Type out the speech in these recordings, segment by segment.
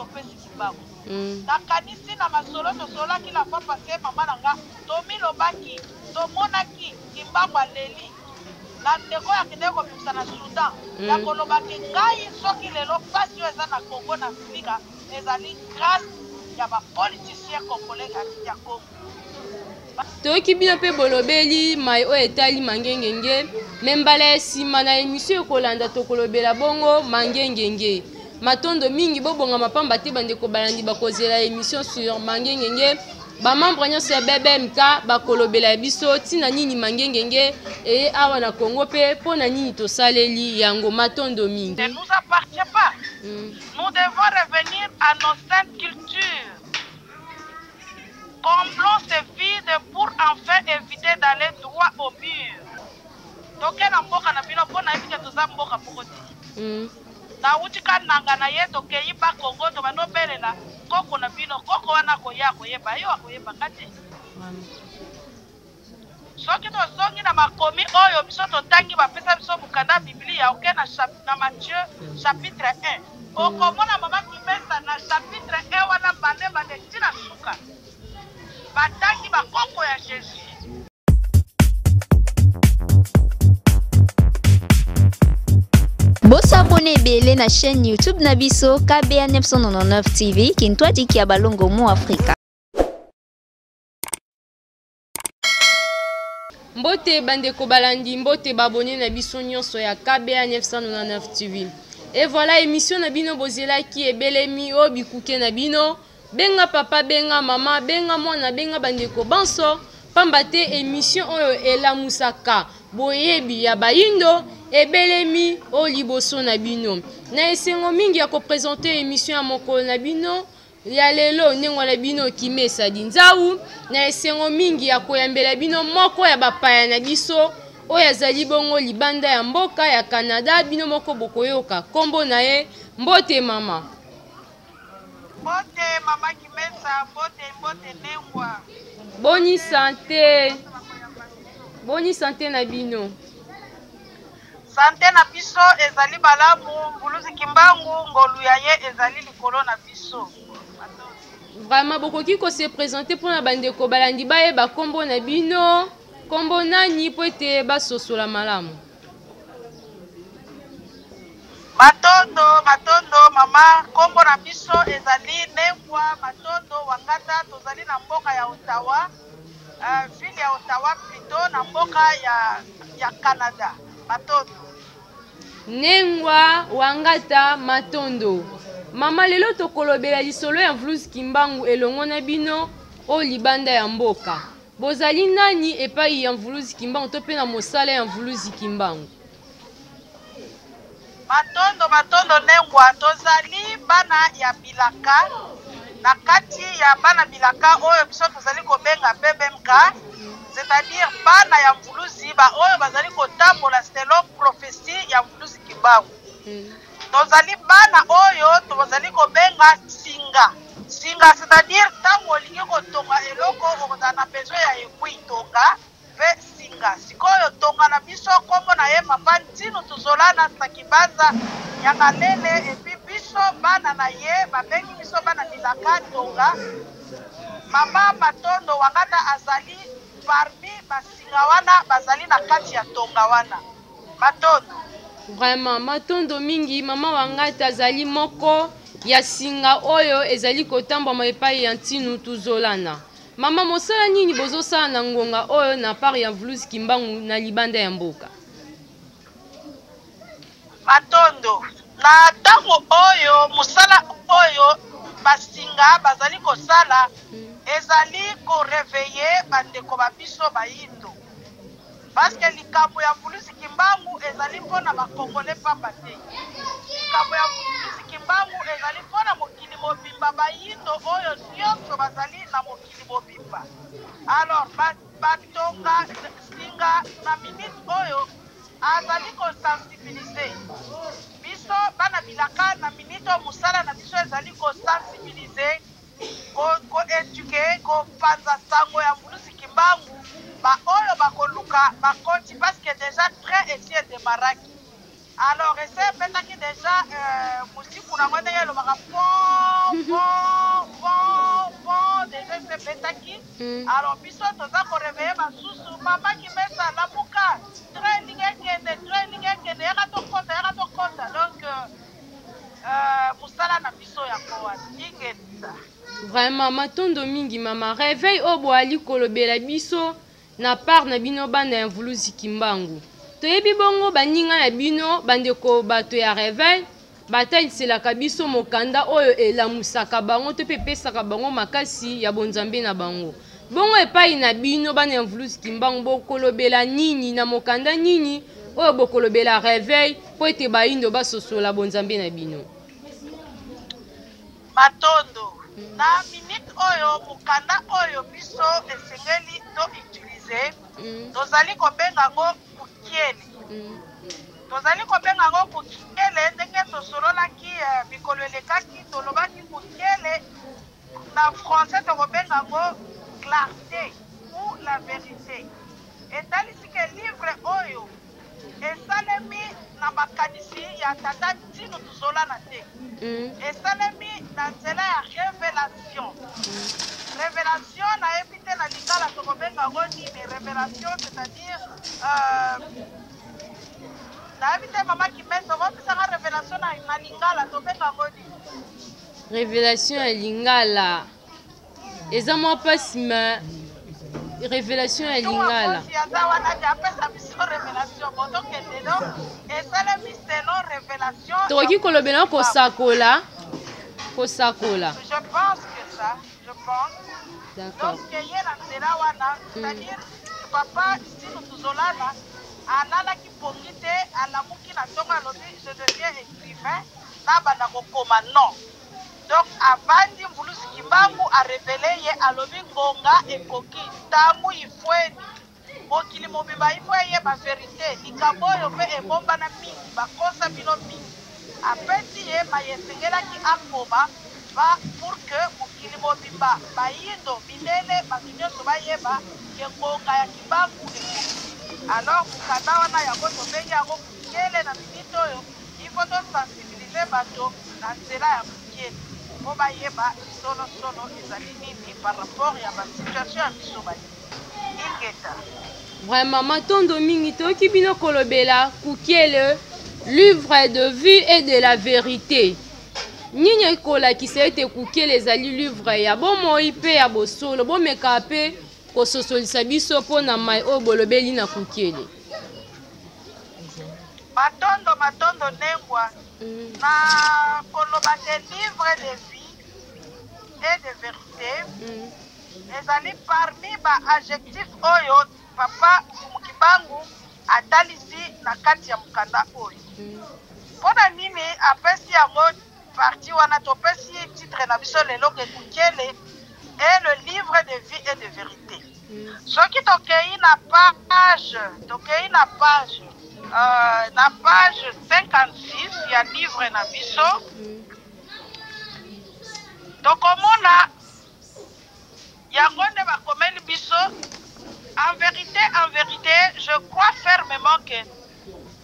opesi kimbangu nakanisi na masolo tosolaki na fois passé mama na nga tomilobaki tomonaki kimbangu aleli na ndeko yakende kobimisa na Sudan ya kolobaki ngai soki lelo pasi oyo eza na Congo na Afrika ezali grâce ya bapoliticien congolais ya Congo. Toki bino pe bolobeli mai o etali mangengenge membala ya nsima na émission ekolanda tokolobela bongo mangengenge matondo mingi bobonga mapamba te bandeko balandi bakozela émission sur mangengenge bamembre nyonso ya BBMK bakolobela biso ntina nini mangengenge eye awa na Congo pe mpo na nini tosaleli yango matondo mingi. Ne nous appartient pas. Nous devons revenir à nos saintes cultures. Comblons ces vides pour enfin éviter d'aller droit au mur. Toke na mboka na bino pona ebike toza mboka moko te. Na utika nanga na ye toke yiba Congo to bano belela koko na bino koko wana koya koyeba yo akoyeba kate. Soki to songi na makomi oyo biso totangi bapesa biso bukanda Biblia oke na Matthieu chapitre 1. Okomona mama kimesa na chapitre 1 wana bande tina suka. Batangi bakoko ya Jésus. Bosa abonné belé na chaîne YouTube na biso KBA 999 TV kintwa diki ya balongo mu Afrika. Mbote bandeko balandi mbote babonné na biso nyonso ya KBA 999 TV. Et voilà émission na bino bozela ki ebelemi o bikuke na bino. Benga papa, benga mama, benga mwana, benga bandeko banso. Pambate émission oyo elamusaka boyebi ya bayindo ebelemi o liboso na bino. Na esengo mingi ya ko présenter émission ya mokolo na bino ya lelo nengo na bino Kimesa Dinzau. Na esengo mingi ya koyambela bino moko ya bapaya na biso oyo azali bongo libanda ya mboka ya Canada bino moko bokoyoka kombo na ye mbote mama. Mbote mama Kimesa, mbote nengwa. Boni santé. Boni santé na bino. Santé na biso ezali balamu mbuluzi kimbangu ngolu ya ye ezali likolo na biso. Vraiment bokoki ko se présenter pour na bandeko balandi baye ba kombo na bino. Kombo nani po ete basosola malamu. Matondo mama kombo na biso ezali nengwa matondo wangata tozali na mboka ya Ottawa ville ya Ottawa plutôt na mboka ya Canada matondo nengwa wangata matondo mama lelo tokolobela lisolo ya Mvuluzi Kimbangu elongo na bino o libanda ya mboka bozali nani epai ya Mvuluzi Kimbangu to pe na mosala ya Mvuluzi Kimbangu. Matondo nengwa tozali bana ya bilaka na kati ya bana bilaka oyo biso tozali kobenga BBMK c'est-à-dire bana ya Mvuluzi ba oyo bazali kotambola selon prophétie ya Mvuluzi Kimbangu. Tozali bana oyo tozali kobenga singa c'est-à-dire tango olingi kotonga eloko okozala na besoin ya ekwi tonga pe singa sikoyo tonga na biso kombo na ye papa ntino tozolana sakibanza ya kalele epi biso bana na ye babengi biso bana bilaka tonga mama matondo wangata azali parmi basinga wana bazali na kati ya tonga wana matondo. Vraiment matondo mingi mama wangata azali moko ya singa oyo ezali kotambwa epai ya ntinu tuzolana. Mama mosala nini bozosala na ngonga oyo na part ya Mvuluzi Kimbangu na libanda ya mboka? Matondo na tango oyo musala oyo basinga bazali kosala ezali ko réveiller bandeko babiso bayindo parce que likambo ya Mvuluzi Kimbangu ezali mpona bakongole pamba te likambo ya Mvuluzi Kimbangu ezali mpona mokili mobimba bayindo oyo nyonso bazali na mokili mobimba. Alors batonga singa na minute oyo azali kosensibilize biso bana bilaka na minute musala na biso ezali kosensibilize ko-eduke kopanza sango ya Mvuluzi Kimbangu ba oyo bakoluka bakoti parce que déjà très essier de maraki. Alors essaie peut-être déjà musiku na ngone yelo baka déjà sepetaki. Alors biso toza ko réveiller basusu mama qui met ça la muka training ekende yaka to kota donc musala na biso ya koa ingeta vraiment matondo mingi mama réveil obo ali kolobela biso na part na bino bana ya mvuluzi kimbangu toyebi bongo baninga na bino bandeko bato ya réveil bataliselaka biso mokanda oyo elamusaka bango to mpe epesaka bango makasi ya bonzambe na bango bongo epai na bino bana ya mvuluzi kimbangu bokolobela nini na mokanda nini oyo bokolobela réveil po ete bayindo basosola bonzambe na bino matondo na minute oyo mokanda oyo biso esengeli to utilize tozali kobenga ngo kukiele tozali kobenga ngo kukiele ndenge tosololaki mikolo elekaki tolobaki kukiele na français tokobenga ngo clarté ou la vérité etalisi ke livre oyo esalemi na makanisi ya tata ntino tozolana te esalemi na nzela ya révélation nayebi te na lingala tokobenga ngo nini révélation c'est-à-dire nayebi te mama kimeso bopisanga révélation na lingala tobenga ngo nini révélation ya lingala eza mwa mpasi ma révélation ya lingala aza wana apesa biso révélation botokendelo esalemi selo révélation tokoki kolobela kosakola je pense que ça je pense d'accord donc ye na nzela wana c'est-à-dire papa ntino tozolana alalaki pongi te alamuki na ntongo alobi je deviens écrivain nabanda kokoma non donc avandi mvuluzi kimbangu arevele ye alobi ngonga ekoki ntango ifweni mokili mobimba ifo eyeba verité likambo oyo mpe ebombana mingi bakosa bino mingi apesi ye mayesengelaki akoma pour que mokili mobimba bayindo minene bato nyonso bayeba ke ngonga ya kimbangu ekoki alors mokanda wana yango tobengi yango kukiele na minite oyo ifo tosensibilize bato na nzela ya kukiele po bayeba solo ezali nini par rapport ya basituation ya biso baye ingeta vraiment matondo mingi toyoki bino kolobela kukiele livre de vie et de la vérité nini ekolakisa ete kukiele ezali livre ya bomoi mpe ya bosolo bomeka mpe kososolisa biso mpo na mai oyo bolobeli na kukiele matondo nengwa na koloba ke livre de vie et de vérité ezali parmi baadjectif oyo papa mukibangu atalisi na kati ya mokanda oyo mpona nini apesi yango parti wana topesi titre na biso lelo ke kukiele et le livre de vie et de vérité soki tokei na page 56 ya livre na biso tokomona yango nde bakomeli biso en vérité je crois fermement que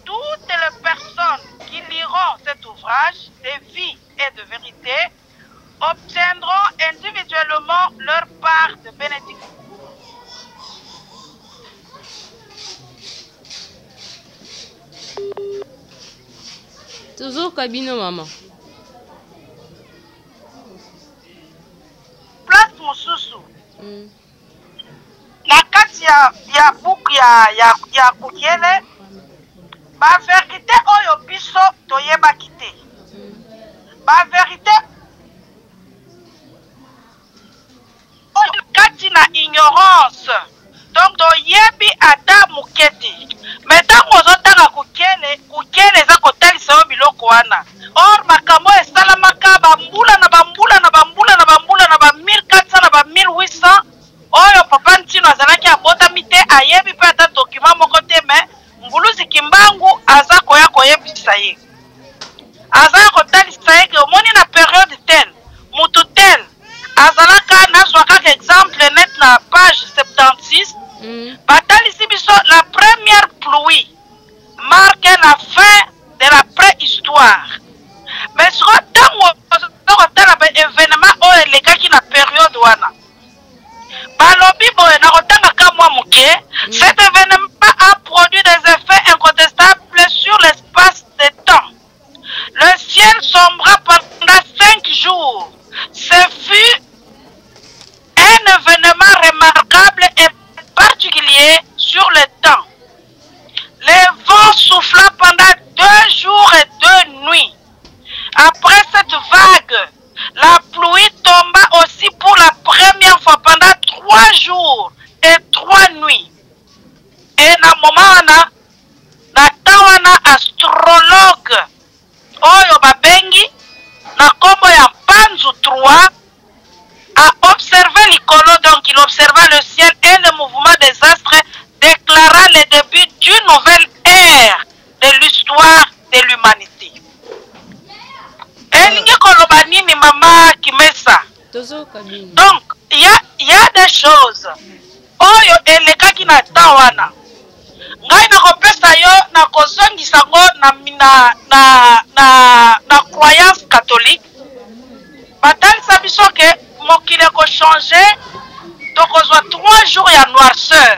toutes les personnes qui liront cet ouvrage de vie et de vérité obtiendront individuellement leur part de bénédiction. Toujours Kabino maman. Place mosusu. Na kati ya buku ya kukiele ba vérité oyo biso toyebaki te. Ba vérité oyo kati na ignorance. Donc toyebi ata muketi. Mais ntango ozotanga kukiele eza kotalisa yo biloko wana. Or makambo esalamaka bambula na 1400 na 1800 oyo papa ntino azalaki abotami te ayebi mpe ata document moko te me mvuluzi kimbangu aza koya koyebisa ye aza kotalisa ye ke omoni na periode tel mutu tel azalaka nazwa kaka exemple net na page 76 batalisi biso la première pluie marque la fin de la préhistoire mais siko ntango ozokotala baévénement nouvelle ère de l'histoire de l'humanité. Elingi koloba nini mama Kimesa? Donc, il y a des choses. Oyo elekaki na tawana. Ngai na kopesa yo na kozongisa ngo na croyance catholique. Batalisa biso ke mokili ko changer. Donc on soit 3 jours ya noirceur.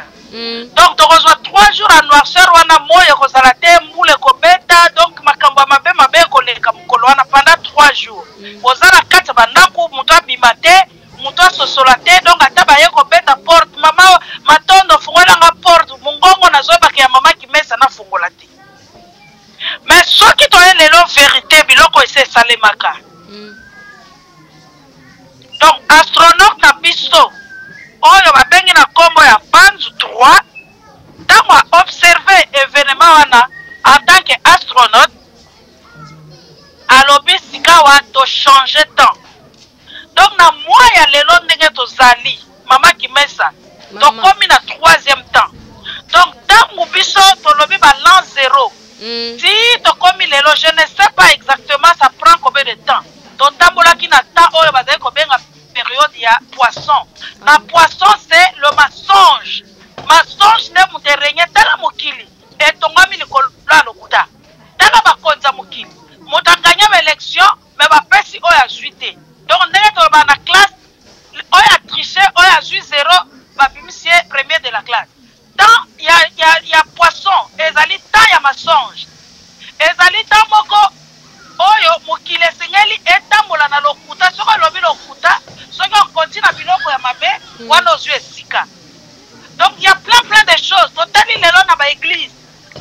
Donc on soit 3 jours à noirceur wana moyo ko salate mbule ko beta donc makambo mabe ko leka mukolo wana pendant 3 jours. Ozala kati bandaku muto abimate, muto sosolate donc ataba ye ko beta porte mama matondo fungola nga porte mungongo na zoba ke ya mama Kimesa na fungola te. Mais soki to elelo vérité biloko ese salemaka. Donc astronaute na biso oyo babengi na kombo ya Banzu 3 tango a observé événement wana en tant que astronaute alobi sikawa to changer temps. Donc na moi ya lelo ndenge tozali mama Kimesa to komi na 3e temps. Donc tango biso tolobi ba l'an 0 si to komi lelo je ne sais pas exactement ça prend combien de temps. To tambolaki na temps oyo bazali ko benga période ya poisson. Na poisson c'est le mensonge. Mensonge ne muterenya tala mokili. Et tongami likolo lokuta. Tala bakonza mokili. Mutanganya élection mais ba pesi oya juité. Donc ndenge to ba na classe oya tricher oya ju 0 ba bimisie premier de la classe. Dans ya poisson ezali ta ya mensonge. Ezali ta moko oyo mokili sengeli etambola na lokuta soko lobi lokuta soki on continue na biloko ya mabe wana ozwi esika. Donc il y a plein de choses. Totali lelo na ba église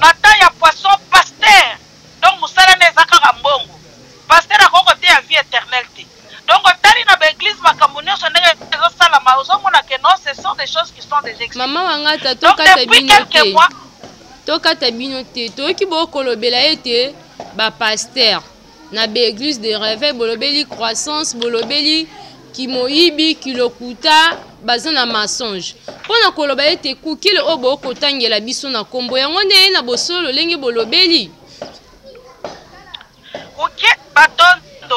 na ta ya poisson pasteur. Donc musala ne zakaka mbongo. Pasteur akoko te ya vie éternelle te. Donc totali na ba église makambo nyonso ndenge ezosala ma ozomona que non ce sont des choses qui sont déjà existantes. Maman wangata tokata bino te. Tokata bino te. Toki bokolobela ete ba pasteur na ba église de réveil bolobeli croissance bolobeli kimoyibi kilokuta baza na mensonge pona koloba ete kukile obo kotangela biso na kombo yango nde na bosolo lenge bolobeli uke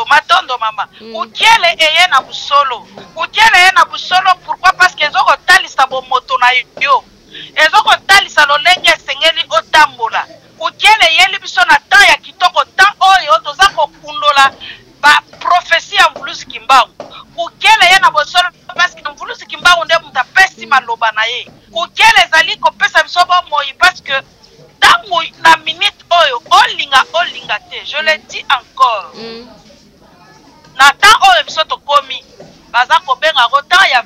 matondo mama ukele eye na busolo ukele eye na busolo pourquoi parce que ezoko talisa bo moto na yo ezoko talisa lolenge sengeli otambola ukele yeli biso na temps ya kitoko temps oyo toza kokundola ba prophétie ya Mvuluzi Kimbangu ukele ye na bosolo parce que Mvuluzi Kimbangu nde mutapesi maloba na ye ukele ezali kopesa biso bomoi parce que tango na minute oyo olinga te je le dis encore na temps oyo biso tokomi baza kobenga ngo temps ya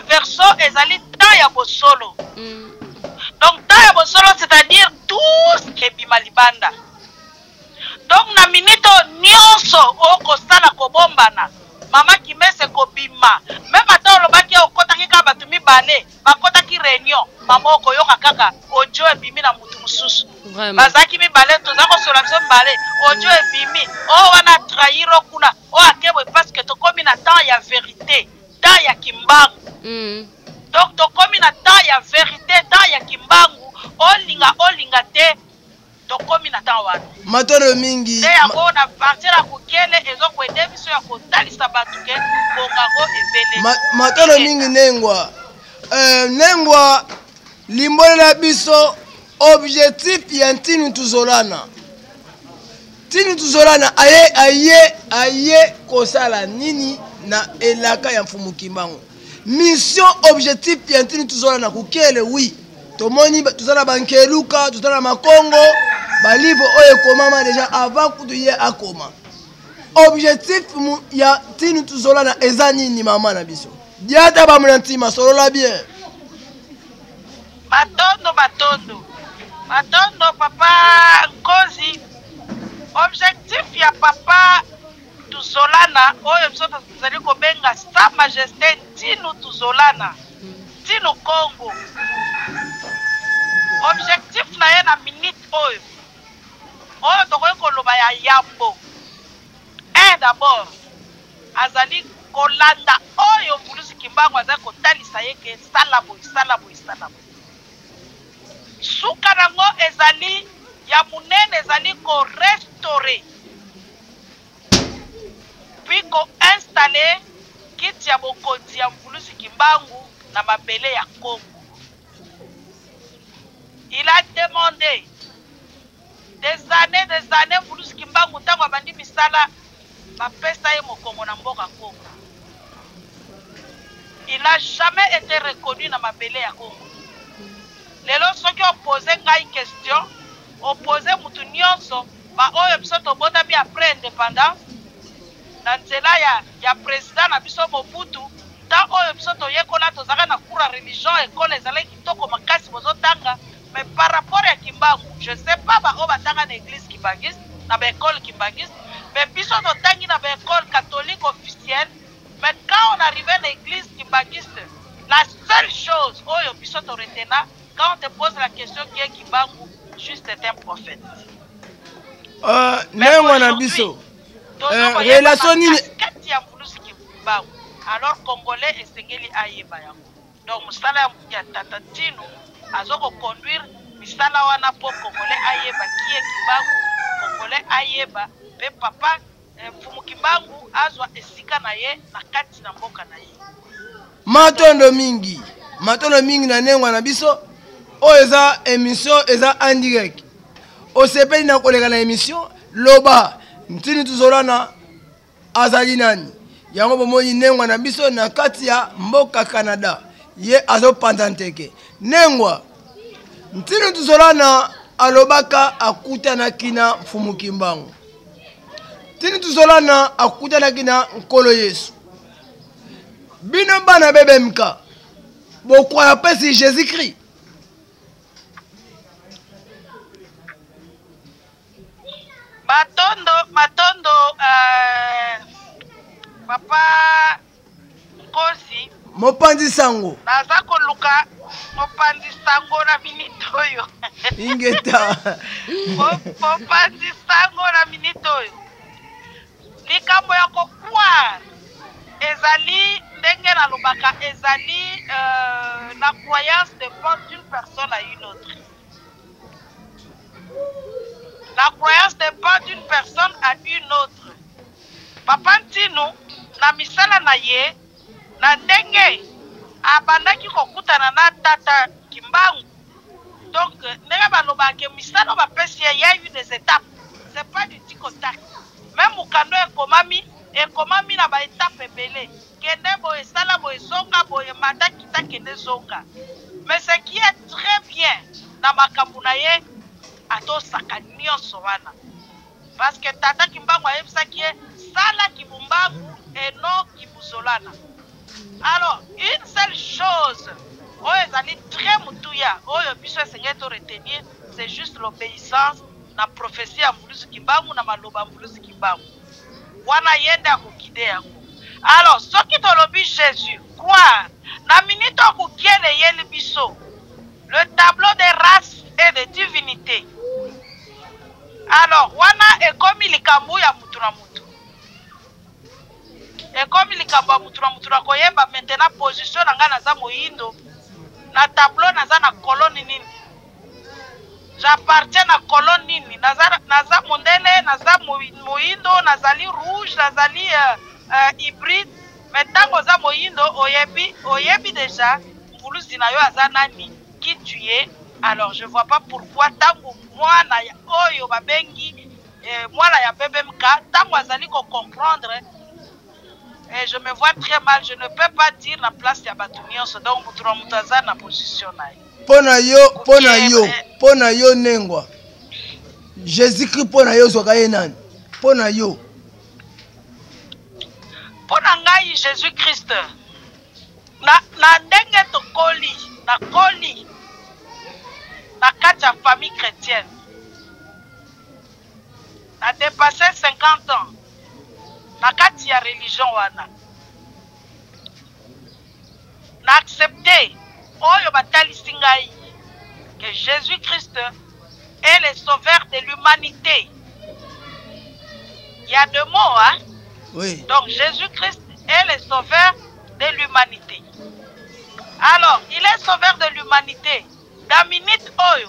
verso ezali temps ya bosolo. Donc temps ya bosolo c'est-à-dire tout ce qui est bimalibanda. Donc na minute nyonso okosala kobombana mama Kimesa kobima même ata olobaki okotaki ka batu mibale bakotaki réunion mama okoyoka kaka ojo ebimi na mutu mususu bazaki mibale toza kosola biso mibale ojo ebimi o wana trahiro kuna o akebwe parce que tokomi na temps ya vérité temps ya Kimbangu. Donc tokomi na temps ya vérité temps ya Kimbangu olinga te tokomi na temps wana matono mingi yango na partir ya kokele ezoko ede biso ya kotalisa batu ke bongango ebele matono mingi nengwa limbole na biso objectif ya ntinu tuzolana aye kosala nini na elaka ya Mfumu Kimbangu mission objectif ya ntinu tuzolana kukele oui tomoni tuzala bankeluka tuzala makongo balivre oyo komama déjà avant kutu ye akoma objectif ya ntinu tuzolana eza nini mama na biso diata bamuna ntima solola bien matondo papa Nkozi objectif ya papa tuzolana oyo biso tozali kobenga sa majesté ntinu tuzolana ntinu Congo objectif na ye na minute oyo tokoki koloba ya yambo d'abord azali kolanda oyo Mvuluzi Kimbangu azali kotalisa ye ke sala boy suka nango ezali ya munene ezali ko restaurer puis ko installer kiti ya bokonzi ya Mvuluzi Kimbangu na mabele ya Congo. Il a demandé des années Mvuluzi Kimbangu tango abandi misala bapesa ye mokongo na mboka Congo. Il n'a jamais été reconnu na mabele ya Congo. Lelo soki opposé ngai question, opposé mutu nyonso ba oyo biso tobotami après indépendance na nzela ya président na biso Mobutu, ta oyo biso toyekola tozaka na cours religion école ezalaki kitoko makasi bozotanga. Mais par rapport à Kimbangu, je sais pas ba o batanga na église kimbangiste na ba école kimbangiste, mais biso totangi na ba école catholique officielle. Mais quand on arrivait à l'église kimbangiste, la seule chose oyo biso to retena, quand on te pose la question qui est Kimbangu, juste est un prophète. Nengo na biso. Relation ni kati ya Mvuluzi Kimbangu. Alors congolais esengeli ayeba yango. Donc musala ya Tata Tino azoko conduire misala wana po congolais ayeba qui est Kimbangu, congolais ayeba pe papa Mfumu Kimbangu azwa esika na ye na kati na mboka na ye. Matondo mingi na nengo na biso. O eza émission eza en direct. O sepeli na koleka na émission loba ntini tuzolana azali nani. Yango bomoni nengo na biso na kati ya mboka Canada. Ye azo pantanteke. Nengo ntini tuzolana alobaka akutana kina Mfumu Kimbangu. Tini tuzolana akutana kina Nkolo Yesu. Bino bana bebe mka. Bokwaya pesi Jésus-Christ. Matondo papa Nkosi Mopanzi sango. Naza koluka mopanzi sango na minito yo. Ingeta. Mopanzi sango na minito yo. Likambo ya kokwa ezali ndenge na lobaka ezali la croyance dépend d'une personne à une autre. La croyance dépend d'une personne à une autre. Papa Ntino na misala na ye na ndenge abandaki kokutana na Tata Kimbangu. Donc ndenge balobaka misala bapesi ya eu des étapes. C'est pas du tic au tac. Même mukando ekomami na ba étape ebele. Kende boye sala boye zonga boye mata kita kende zonga. Mais ce qui est très bien na makambo na ye atosaka nyonso wana. Parce que Tata Kimbangu ayebisaki sala kibumbabu et non kibuzolana. Alors, une seule chose, oyo ezali très mutuya, oyo biso esengeli to retenir, c'est juste l'obéissance na prophétie ya Mvuluzi Kimbangu na maloba Mvuluzi Kimbangu. Wana yende akokide yango. Alors, soki tolobi Jésus, croire, na minute okokiele yeli biso, le tableau des races et de divinité. Alors, wana ekomi likambo ya mutu na mutu. Ekomi likambo ya mutu na mutu na koyeba maintenant position na nga naza moyindo, na tableau naza na koloni nini. J'appartiens à colonne nini. Naza mondele, naza moyindo, nazali rouge, nazali hybride. Maintenant oza moyindo, oyebi déjà, Mvuluzi na yo aza nani, qui tu es. Alors je vois pas pourquoi tango mwana ya oyo babengi mwana ya BBMK tango azali ko comprendre. Et je me vois très mal, je ne peux pas dire la place ya batu nyonso. Donc mutu aza na position na ye. Pona yo nengwa. Jésus-Christ pona yo zoka ye nani? Pona yo. Pona ngai Jésus-Christ. Na ndenge to koli. Na kati ya famille chrétienne. Na dépassé 50 ans. Na kati ya religion wana. Na accepté oyo batalisi ngai que Jésus-Christ est le sauveur de l'humanité. Il y a deux mots, hein? Oui. Donc Jésus-Christ est le sauveur de l'humanité. Alors, il est sauveur de l'humanité. dans minute oyo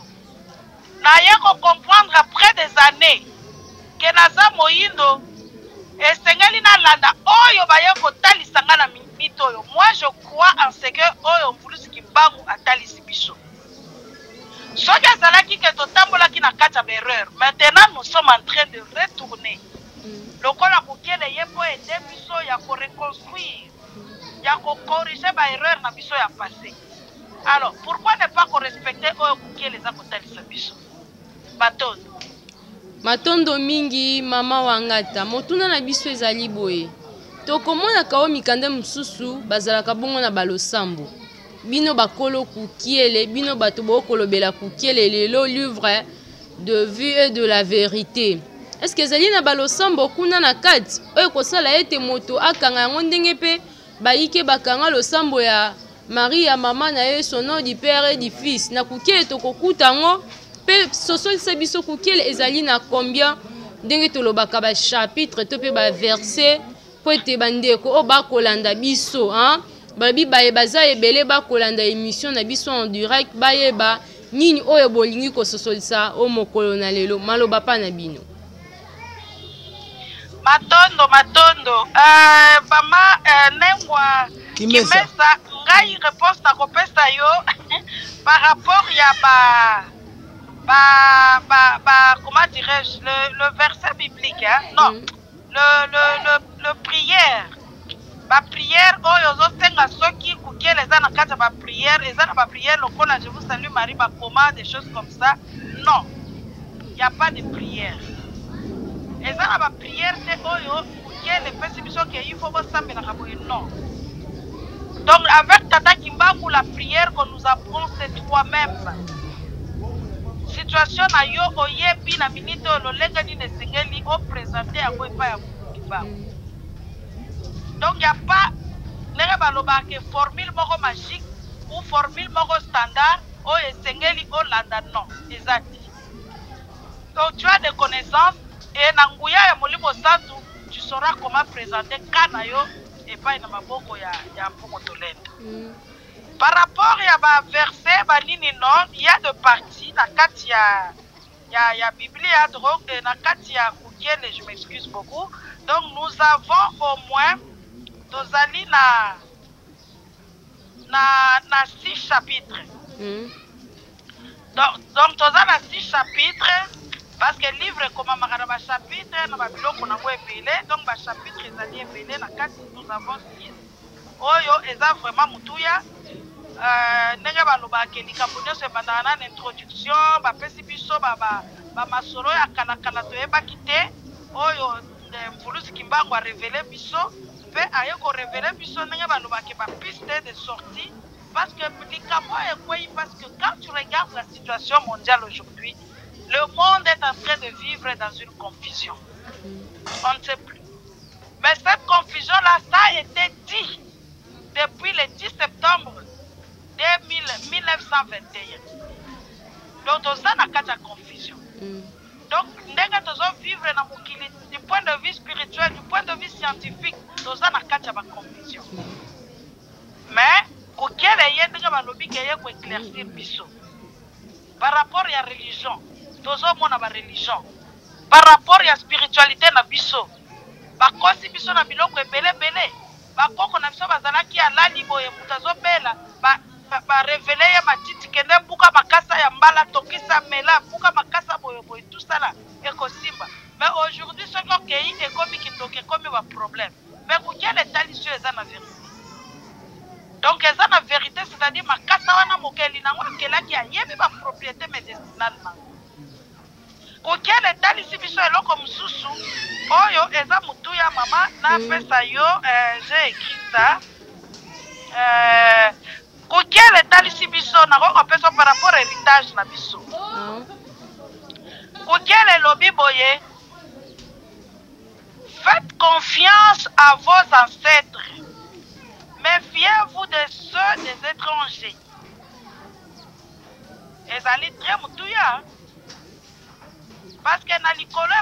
naye comprendre après des années que naza moyindo esengeli nalanda oyo baye kotalisa nga na minute oyo. Moi je crois en ce que oyo Mvulusi Kimbangu atalisi biso. Soki azalaki ke totambolaki na kati ya erreur, maintenant nous sommes en train de retourner lokola kokele ye po ede biso ya koreconstruire ya kokorrige baerreur na biso ya passé. Alors pourquoi ne pas korespecte oyo kokele eza kotalisa biso Matondo? Matondo mingi mama wangata motuna na biso ezali boye tokomona kao mikanda mosusu bazalaka bongo na balosambo bino bakolo kukiele bino bato bokolobela kukiele lelo livre de vue et de la vérité. Est-ce que ezali na balosambo kuna na kati oyo kosala ete moto akanga yango ndenge pe bayike bakanga losambo ya Marie ya mama na ye son nom du père et du fils na kukiele tokokuta ngo pe sosolisa biso kukiele ezali na combien ndenge tolobaka ba chapitre to pe ba verset po ete bandeko o bakolanda biso babi bayeba ebele bakolanda émission na biso en direct bayeba nini oyo bolingi kososolisa o mokolo na lelo maloba pa na bino. Matondo bama nengwa Kimesa ngai réponse na kopesa yo par rapport ya comment dirais-je le verset biblique non le prière ba prière oyo zosenga soki kukiele eza na kati ba prière eza na ba prière lokola je vous salue Marie ba comment des choses comme ça. Non, il y a pas de prière. Eza na ba prière te oyo kukiele pesi biso ke il faut bosambe na kaboye. Non. Donc avec Tata Kimbangu la prière que nous apprenons c'est toi-même. Situation na yo oyebi na minute lo lenga ni nesengeli o présenter yango epa ya Kimbangu. Donc il n'y a pas de formule magique ou formule standard ou esengeli o landa non. Donc tu as des connaissances et nanguya ya molimo santu tu sauras comment présenter kanayo et pas na maboko ya mpongo tolenda. Par rapport à ba verset ba nini non, il y a deux parties na kati ya Bible donc na kati ya kukiele, je m'excuse beaucoup. Donc nous avons au moins tozali na 6 chapitres. Donc tozali na 6 chapitres parce que livre comme makana ba chapitre na ba biloko na ebele, donc ba chapitre ezali ebele na kati nous avons 6 oyo eza vraiment mutuya ndenge balobaka likambo nyonso ebandaka na introduction bapesi biso ba masolo ya kala toyebaki te oyo Mvulusi Kimbangu arevele biso pe aye ko révéler biso ndenge balobaki ba piste de sortie parce que likambo ekweyi parce que quand tu regardes la situation mondiale aujourd'hui, le monde est en train de vivre dans une confusion. On ne sait plus. Mais cette confusion-là, ça a été dit depuis le 10 septembre 1921. Donc, on a une confusion. Donc, nous devons vivre dans du point de vue spirituel, du point de vue scientifique, nous avons une confusion. Mais, éclaircir biso. Par rapport à la religion, nous avons une religion. Par rapport à la spiritualité, na biso. Bakosi biso na biloko ebele bele. Bakoko na biso bazalaki alali boye mutazo bela. Ba révéler matiti kende buka makasa ya mbala tokisa mela buka makasa boye boye tout ça là ekosimba. Mais aujourd'hui ce qui est ekomi kitoke ekomi ba problème. Mais kukia les talisio eza na vérité. Donc eza na vérité, c'est-à-dire makasa wana mokeli nango akelaki ayebi ba propriété médicinale na. Kukia les talisio biso eloko mususu oyo eza mutu ya mama na pesa yo j'ai écrit ça. Kukia les talisio biso na ko pesa par rapport à héritage na biso. Kukia les lobby boye. Faites confiance à vos ancêtres. Méfiez-vous de ceux des étrangers. Et ça est très moutouya. Parce que dans l'école,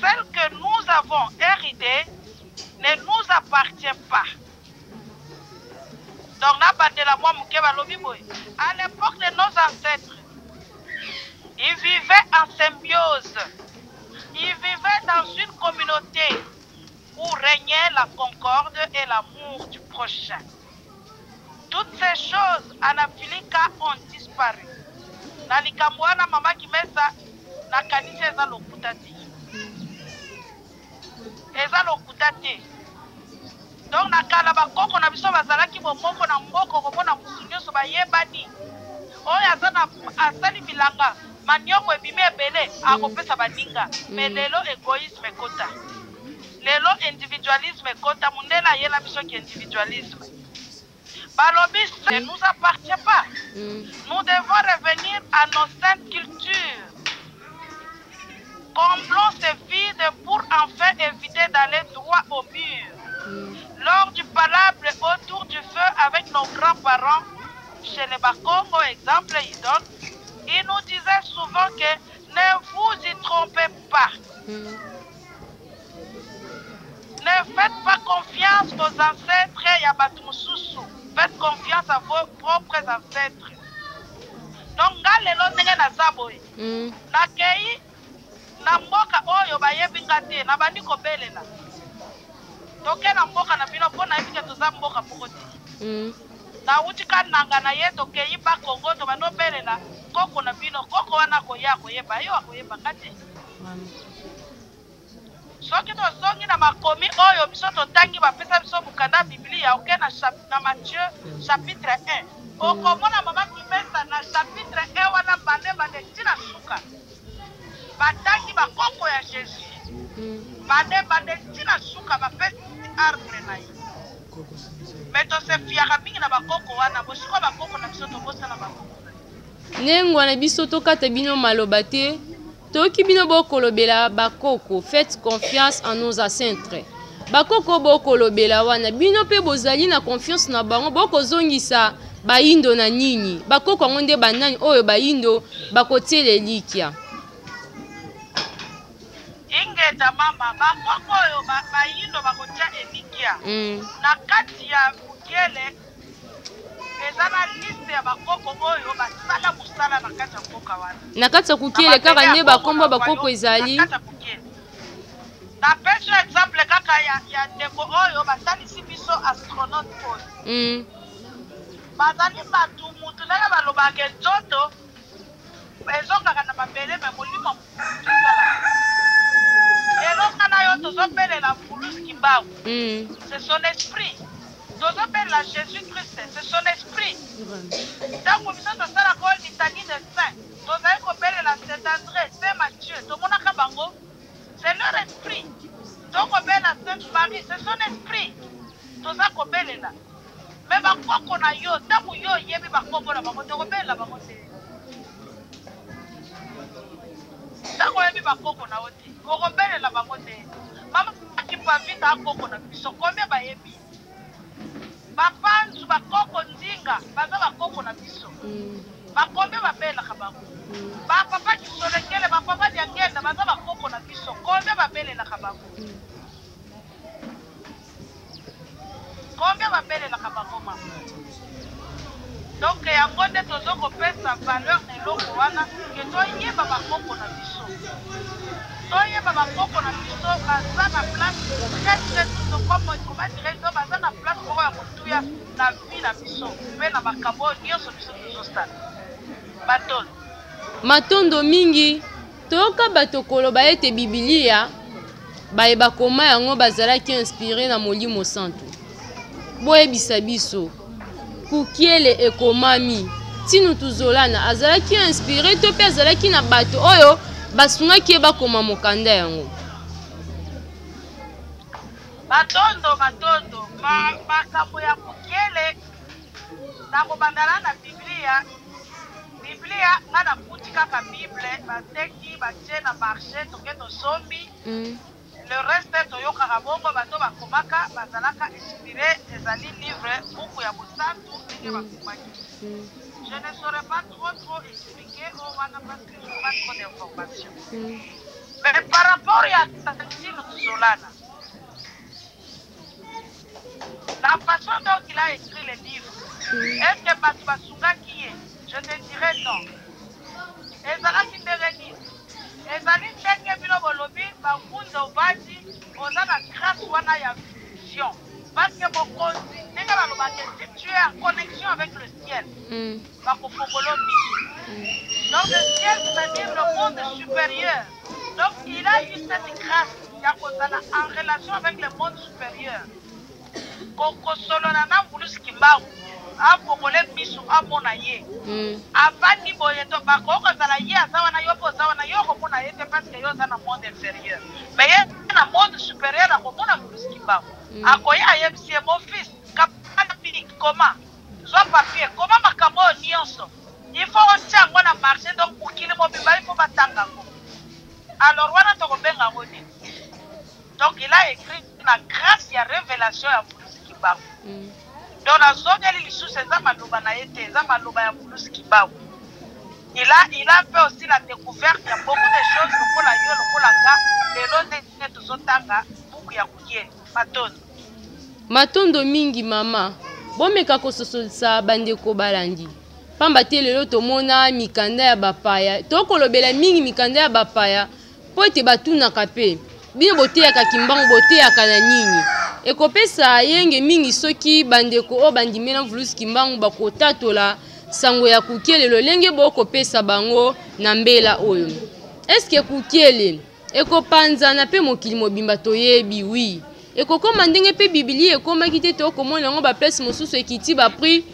celle que nous avons héritée ne nous appartient pas. Donc, à l'époque de nos ancêtres, ils vivaient en symbiose. Ils vivaient dans une communauté où régnait la concorde et l'amour du prochain. Toutes ces choses en Afrique ont disparu. Na likamwana mama kimesa na kanisa eza lokuta te. Eza lokuta te. Donc na kala bakoko na biso bazalaki bomoko na mboko komona musu nyonso bayebani. Oyo aza na asali bilanga manioko ebimi ebele akopesa baninga. Mais lelo égoïsme ekota. Lelo individualisme ekota mundela yela biso ki individualisme. Balobi ne nous appartient pas. Nous devons revenir à nos saintes cultures. Comblons ces vides pour enfin éviter d'aller droit au mur. Lors du palabre autour du feu avec nos grands-parents, chez les Bakongo, exemple, ils nous disaient souvent que ne vous y trompez pas. Ne faites pas confiance aux ancêtres Yabatumususu. Faites confiance à vos propres ancêtres. Donc, galelo ndenge na zaboy. Na kei na mboka oyo bayebinga te na bandi kobelela. Toke na mboka na bino pona ebike toza mboka moko te. Na utika nanga na ye toke iba Kongo to bano belela koko na bino koko wana koya koyeba yo akoyeba kate. Soki tozongi na makomi oyo biso totangi bapesa biso mukanda Biblia oke na Matthieu chapitre 1. Okomona mama kimesa na chapitre 1 wana bande tina suka. Batangi bakoko ya Jésus. Bande tina suka bapesi arbre na ye. Meto se fiaka mingi na bakoko wana bosiko bakoko na biso tobosa na bakoko. Nengwa na biso tokata bino maloba te. Toki bino bokolobela bakoko, faites confiance en nos ancêtres. Bakoko bokolobela wana bino pe bozali na confiance na bango bokozongisa baindo na nini. Bakoko ngonde banani oyo baindo bakotiele likia. Ingeta mama bakoko oyo baindo bakotia elikia. Na kati ya mukele ezana liste ya bakoko oyo basala musala na kati ya mboka wana. Na kati ya kukele kaka nde bakombo bakoko ezali. Na peso exemple kaka ya ndeko oyo basalisi biso astronaute oyo. Bazali batu mutu ndenge balobaka nzoto ezokaka na mabele me molimo mutuzala. Elonga na yo tozobelela Mbulusi Kimbangu. C'est son esprit. Tozobelela Jésus-Christ, c'est son esprit. Ntango biso tosala ko litanie de saint tozali kobelela Saint-André, Saint-Matthieu tomonaka bango. C'est leur esprit. Tokobela Sainte-Marie, c'est son esprit. Toza kobelela. Mais bakoko na yo, ntango yo yebi bakoko na bango tokobela bango te. Ntango yebi bakoko na yo te, kokobelela bango te. Mama kipa vita akoko na biso, combien bayebi? Bapanzu bakoko nzinga, baza bakoko na biso. Bakombe babelaka bango. Bapapa kisolekele, bapapa diangenda, baza bakoko na biso. Kombe babelelaka bango. Kombe babelelaka bango mama. Donc yango nde tozokopesa valeur na eloko wana ke toyeba bakoko na biso. Toyeba bakoko na biso baza na place très comment dirais-je, baza na place moko ya kotuya na vie na biso mpe na makambo nyonso biso tozosala. Batondo. Matondo mingi toyoka bato koloba ete Biblia bayeba koma yango bazalaki inspiré na Molimo Santo. Boyebisa biso kukiele ekomami tinu tuzolana azalaki inspiré to pe azalaki na bato oyo basungaki bakoma mokanda yango. Batondo makambo ya kukiele na kobandana na Biblia nga na puti kaka Bible bateki batie na marché toke tosombi. Le reste toyokaka bongo bato bakomaka bazalaka inspiré ezali livre buku ya bosantu ndenge bakomaki. Je ne saurais pas trop expliquer au wana parce que je n'ai pas trop d'informations. Mais par rapport à Tantino Tuzolana, la façon dont il a écrit les livres, Est-ce que bato basungaki ye? Je te dirais non. Ezalaki ndenge nini? Ezali ndenge bino bolobi bavunda ovandi oza na grâce wana ya vision. Parce que mokonzi ndenge balobaki si tu es en connexion avec le ciel, bakofongolo mini. Donc le ciel c'est-à-dire le monde supérieur. Donc il a eu cette grâce ya kozala en relation avec le monde supérieur. Kokosolona na mbulusi kimbangu afongole miso amona ye. Avandi boye to bakokozala ye aza wana yo po aza wana yo komona ye te parce que yo aza na monde inférieur. Mais ye na monde supérieur akomona mbulusi kimbangu. Akoya ayebisi ye mon fils kapana pili comment soit papier comment makambo nyonso. Il faut otia yango na marché donc mokili mobimba il faut batanga ngo. Alors wana tokobenga ngo nini? Donc il a écrit la grâce et la révélation à Mbulusi Kimbangu. Donc la zone elle est sous ses amaloba na été, amaloba ya Mbulusi Kimbangu. Il a fait aussi la découverte il y a beaucoup de choses pour la yo pour la ga les lots de tozotanga buku ya kuye matondo. Matondo mingi mama. Bomeka kososolisa bandeko balandi. Pamba te lelo tomona mikanda ya bapaya. Tokolobela mingi mikanda ya bapaya. Po ete batunaka pe. Bino boteyaka kimbangu boteyaka na nini. Ekopesa yenge mingi soki bandeko o bandimela Mbulusi Kimbangu bakotatola sango ya kukiele lolenge bokopesa bango na mbela oyo. Eske kukiele ekopanzana pe mokili mobimba toyebi wi. Ekokoma ndenge pe Biblia ekomaki te tokomona yango ba place mosusu ekiti ba pri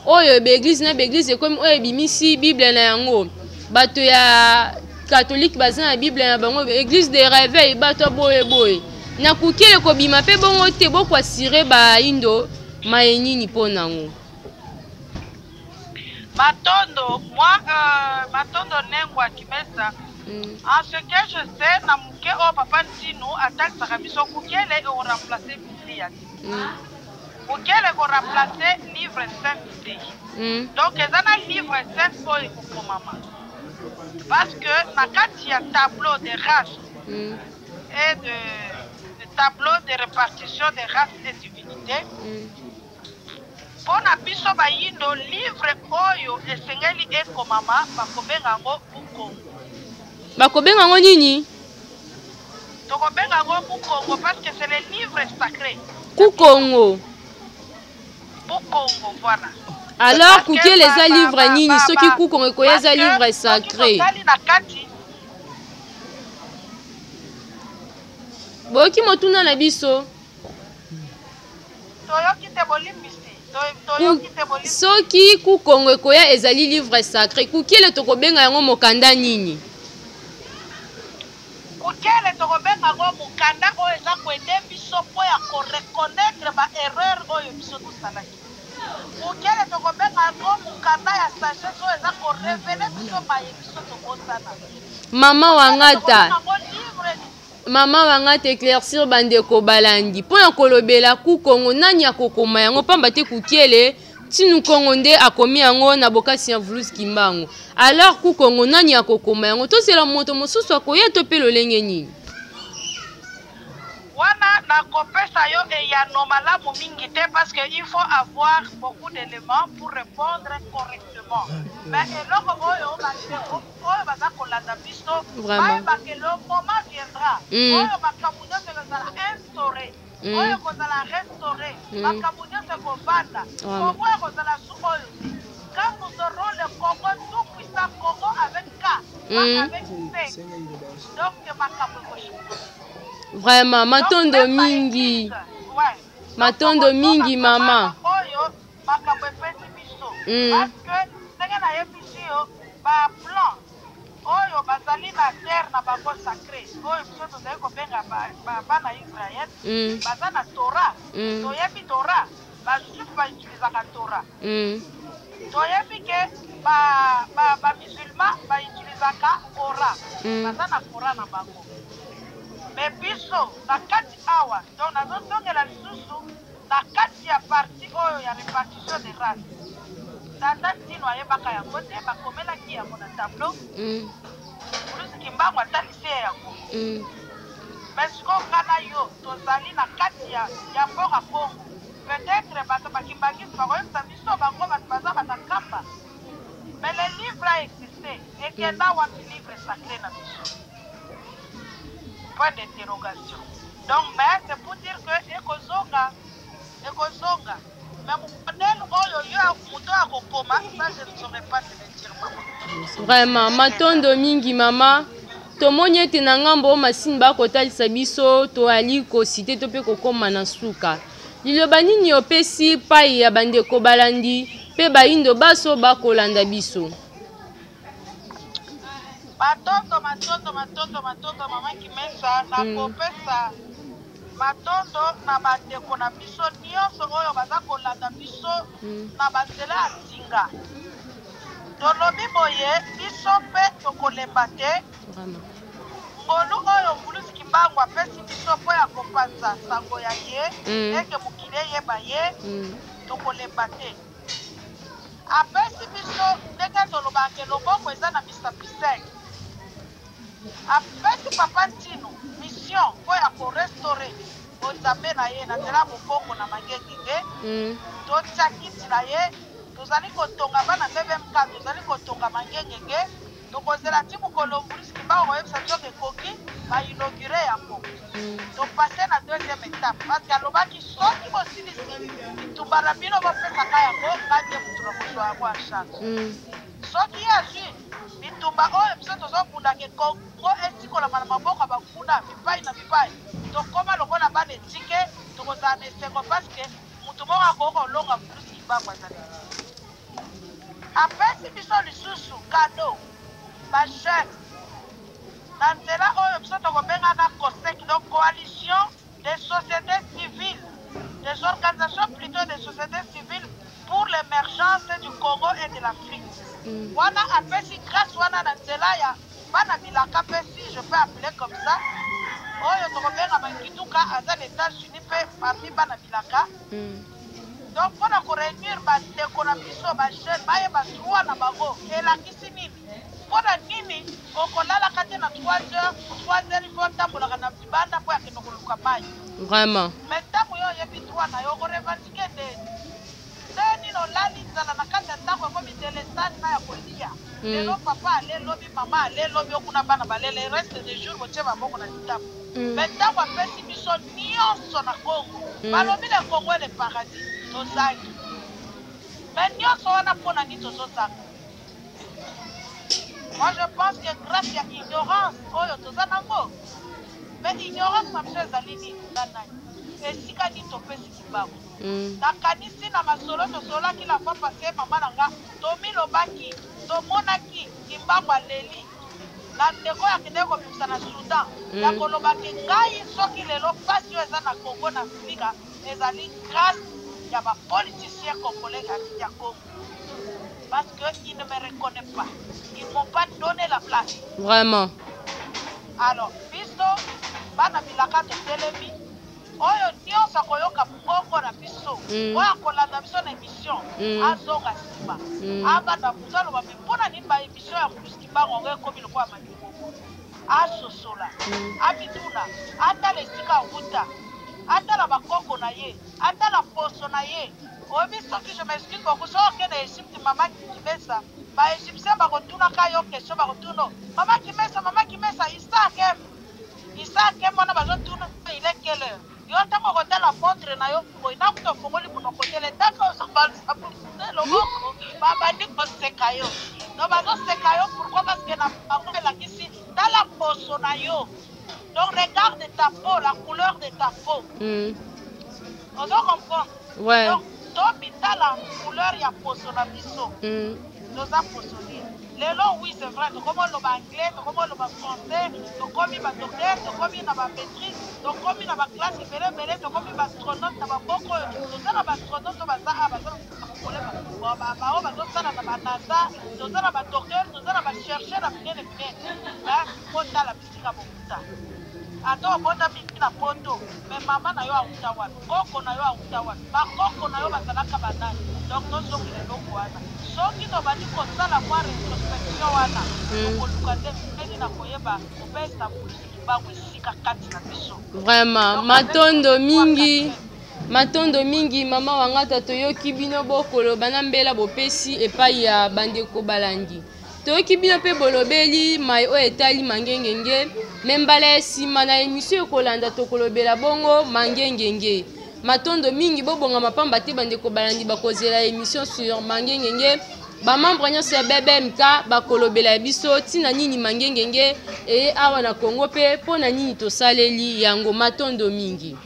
oyo be église na be église ekomi oyo bimisi Bible na yango. Bato ya catholique baza na Bible na bango église de réveil bato boye boye. Na kukiele ko bima pe bongo te bokwa sire ba indo mayenini ponango. Matondo, moi, Matondo Nengwa Kimesa, en ce que je sais, Namuke o Papa Ntino attaque sa rabiso Kukele au remplacer Biblia. Kukele au remplacer livre saint. Donc, ils ont un livre saint pour maman. Parce que na kati ya tableau de race et de tableau de répartition des races et divinités, pona biso bayindo livre oyo esengeli ekomama bakobenga ngo bukongo. Bakobenga ngo nini? Tokobenga ngo bukongo parce que c'est le livre sacré. Kukongo. Bukongo, voilà. Alors kukie les livres nini soki kukongo koyeza livre sacré. Boki motuna na biso. Toyoki te bolimbisi. Soki kukongo ekoya ezali livre sacré kukiele tokobenga yango mokanda nini? Kukiele tokobenga yango mokanda oyo eza koede biso po ya koreconnaître ba erreur oyo biso tosalaki. Kukiele tokobenga yango mokanda ya sagesse oyo eza korevele biso maye biso tokosana. Mama wangata. Mama wangata éclaircir bandeko balandi. Pona kolobela kukongo nani akokoma yango pamba te kukiele tinu kongo nde akomi yango na bokasi ya Mbulusi Kimbangu. Alors kukongo nani akokoma yango to sela moto mosusu akoya to pe lolenge nini? Wana na kopesa yo e ya normala mingi te parce que il faut avoir beaucoup d'éléments pour répondre correctement. Mais eloko oyo bandeko oyo baza kolanda biso bayeba que le moment viendra oyo makambo nyonso ezala instauré oyo kozala restauré makambo nyonso ekovanda kongo ekozala su oyo quand nous aurons le Congo tout puissant Congo avec K avec C donc makambo ekoshuka. Vraiment, matondo mingi. Matondo mingi, mama. Oyo, makambo epesi biso. Parce que, ndenge na yebisi yo, ba plan, oyo bazali na terre na bango sacré. Oyo biso tozali kobenga bana Israël. Baza na Torah. Toyebi Torah. Bajuif bautilisaka Torah. Toyebi ke ba musulman bautilisaka Torah. Baza na Torah na bango. Mais biso na kati awa donc nazozongela lisusu na kati ya parti oyo ya répartition de race tata Ntino ayebaka yango te bakomelaki yango na tableau Mbulusi Kimbangu atalisi ye yango mais sikoyo kana yo tozali na kati ya mboka Kongo peut-être bato bakimbangisi bakoyebisa biso bango bato baza batakamba. Mais le livre a existé. Ekenda wapi livre sacré na biso. Point d'interrogation. Donc, mais c'est pour dire que ekozonga. Mais modèle oyo yo muto akokoma, ça je ne saurais pas te le dire maman. Vraiment, matondo mingi mama. Tomoni ete na ngambo masini bakotalisa biso toali kosite to pe kokoma na suka. Liloba nini opesi pai ya bandeko balandi pe baindo baso bakolanda biso. Matondo mama Kimesa na kopesa matondo na bandeko na biso nyonso oyo baza kolanda biso na banzela ya nzinga. Tolobi boye biso mpe tokolemba te. Ngolu oyo Mbulusi Kimbangu apesi biso mpo ya kopanza sango ya ye eke mokili eyeba ye tokolemba te. Apesi biso ndenge tolobaka loboko eza na bisapise. Apesi papa Ntino mission mpo ya korestore onzambe na ye na nzela mobongo na mangengenge. Totia kiti na ye tozali kotonga bana BBMK tozali kotonga mangengenge. Tokozela ti mokolo Mbulusi Kimbangu koyebisa biso ekoki bainaugure yango. Topase na deuxième étape parce que alobaki soki bosilisi bitumba na bino bopesaka yango kandie mutu na kozwa yango en charge. Soki azwi bitumba oyo biso tozobundaka Kongo esikolama na maboko ya bakunda bipai na bipai tokóma lokola bana etike tokozala na esengo parce que mutu moko akoki kolonga Mbulusi Kimbangu azali. Apesi biso lisusu kado bajeune na nzela oyo biso tokobengaka COSEC, donc coalition des sociétés civiles, des organisations plutôt des sociétés civiles pour l'émergence du Congo et de l'Afrique. Wana apesi grâce wana na nzela ya bana bilaka pesi, je peux appeler comme ça. Oyo tokobenga Mangituka aza les États-Unis pe parmi bana bilaka. Donc pour na réunir bandeko na biso ba jeune baye ba droit na bango elakisi nini? Pona nini okolala kate na 3 heures il faut tambola na bibanda po yakeno koluka mai. Vraiment. Mais tamu yo yebi droit na yo revendiquer de deni no lali nzala na kate ndako ko bitelestan na ya kolia. Lelo papa ale lobi mama ale lobi okuna bana balele reste des jours boche ba bongo na tamu. Mais tamu apesi biso nyonso na Congo. Balobi le Congo le paradis tozaki. Mais nyonso wana pona ni tozozaka. Moi je pense que grâce à l'ignorance, mais l'ignorance na biso ezali nini nani esika ni topesi Kimbangu nakanisi na masolo tosolaki la fois passé mama nanga tomilobaki tomonaki Kimbangu aleli na ndeko ya kende kobimisa na Soudan ya kolobaki ngai soki lelo pasi oyo eza na Congo na Afrika ezali grâce ya bapoliticien congolais ya Congo. Parce qu'ils ne me reconnaissent pas. Ils ne m'ont pas donné la place. Vraiment. Alors, biso, bana bilaka de telemi, oyo nyonso akoyoka mbongo na biso, oyo akolanda biso na émission, azonga nsima. Abanda mutu aloba me mpona nini ba émission ya Mbulusi Kimbangu yango ekomi lokola mandimoko. Asosola, abituna, atala esika awuta, atala bakoko na ye, atala poso na ye. Obi soki je m'explique beaucoup so que na Egypte mama Kimesa ba Egyptien ba kotuna ka yo question ba kotuno mama Kimesa Isaac mona ba zotuna il est quelle heure yo tango kotala montre na yo ko ina kuto fongoli muno kotele tako so ba lo moko ba bandi ko sekayo no ba zo sekayo pourquoi parce que na bango la kisi tala poso na yo donc regarde ta peau la couleur de ta peau on doit comprendre ouais donc Tobita la couleur ya poso na biso. Nous a posonné. Lelo oui c'est vrai, donc comment le anglais, donc comment le français, donc comme il va docteur, donc comme il na ba maîtrise, donc comme il na ba classe belé, donc comme il va astronaute na ba boko, donc ça na ba astronaute to ba za ba problème. Ba ba zo ça na ba NASA, donc ça na ba docteur, donc ça na ba chercheur na bien. Là, pour la bisika bokuta. Ato bonda bikina poto mais mama na yo auta wana koko na yo auta wana bakoko na yo bazalaka banani donc tozongi leloko wana soki tobandi kosala mwa retrospection wana okoluka te mpeni na koyeba kopesa Mbulusi Kimbangu esika kati na biso vraiment matondo mingi matondo mingi mama wangata toyoki bino bokoloba na mbela bopesi epai ya bandeko balandi toyoki bino mpe bolobeli mai oyo etali mangengenge me mbala ya nsima na emission ekolanda tokolobela bongo mangengenge matondo mingi bobonga mapamba te bandeko balandi bakozela émission sur mangengenge bamembre nyonso ya BBMK bakolobela biso ntina nini mangengenge eye awa na Kongo mpe mpo na nini tosaleli yango matondo mingi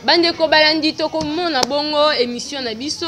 bandeko balandi tokomona bongo émission na biso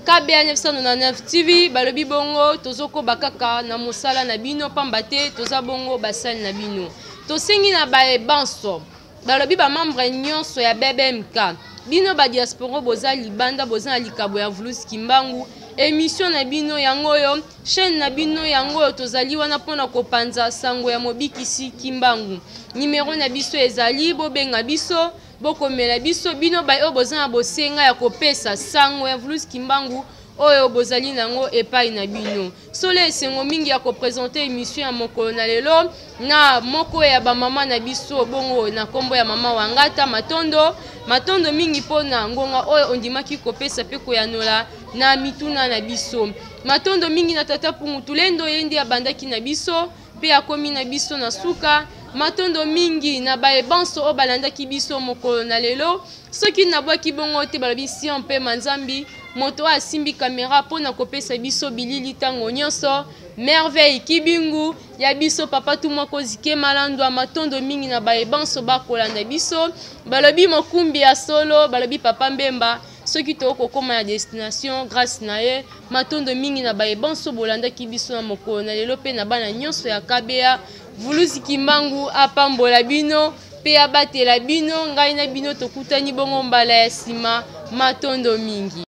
KBA 999 TV balobi bongo tozokoba kaka na mosala na bino pamba te toza bongo basali na bino tosengi na baebanso balobi bamembre nyonso ya BBMK bino badiaspora boza libanda boza na likabo ya Vulus Kimbangu émission na bino yango oyo chaîne na bino yango oyo tozali wana mpona kopanza sango ya mobikisi Kimbangu numéro na biso ezali bobenga biso bokomela biso bino bai oyo boza na bosenga ya kopesa sango ya Vulus Kimbangu oyo bozali nango epai na bino solo esengo mingi ya kopresente émission ya mokolo na lelo na moko ya bamama na biso bongo na kombo ya mama wangata matondo mingi mpona ngonga oyo ondimaki kopesa mpe koyanola na mituna na biso matondo mingi na tata pungu tulendo ye nde abandaki na biso mpe akomi na biso na suka matondo mingi na baebanso oyo balandaki biso mokolo na lelo soki nabwaki bongo te balobi sion mpe manzambi moto oyo asimbi kamera mpona kopesa biso bilili ntango nyonso merveille kibingu ya biso papa tu moko zike malandwa matondo mingi na baebanso bakolanda biso balobi mokumbi ya solo balobi papa mbemba soki tokokoma ya destination grâce na ye matondo mingi na baebanso bolandaki biso na mokolo na lelo mpe na bana nyonso ya KBA Vulus Kimbangu apambola bino mpe abatela bino ngai na bino tokutani bongo mbala ya nsima matondo mingi